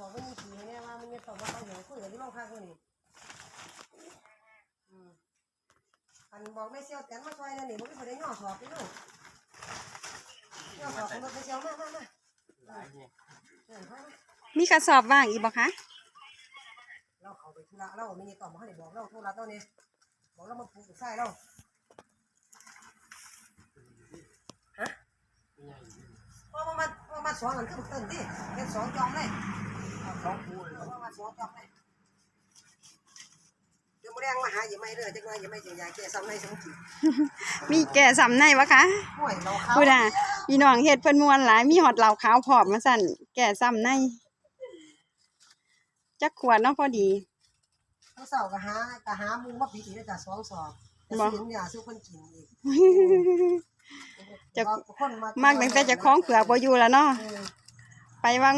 บอกว่ามีผีเนี่ยว่ามันจะตอบว่าเขาเห็นคุยกับที่โรงพักนี่อันบอกไม่เชี่ยวแต่มาช่วยเนี่ยนี่มันก็ได้ย่อสอบไปนู่นย่อสอบของมันไปเชี่ยวมามีกระสอบว่างอีกบ่คะเราเขาไปธุระเราไม่ได้ตอบมาให้บอกเราธุระตัวนี้บอกเรามาปลูกไส้เราฮะมาสองกันขึ้นต้นดิเป็นสองจองเลย2 คู่เลยมา2 จองเลยเดี๋ยวมาแรงมาหาอย่าไม่เด้อจังเลยอย่าไม่จะยาแก่ซ้ำใน2 ขีดมีแก่ซ้ำในวะคะพูดอ่ะพี่น้องเฮ็ดเพิ่นม่วนหลายมีหอดเหล่าขาวพร้อมมาสั่นแก่ซ้ำในจักขวดเนาะพอดีผู้สาวก็หามูมาปีนี้จ้ะ2 สอบบ่สิเนี่ยสู้คนกินอีกจะมากตั้งแต่จะคล้องเผือกบ่อยู่แล้วเนาะไปวัง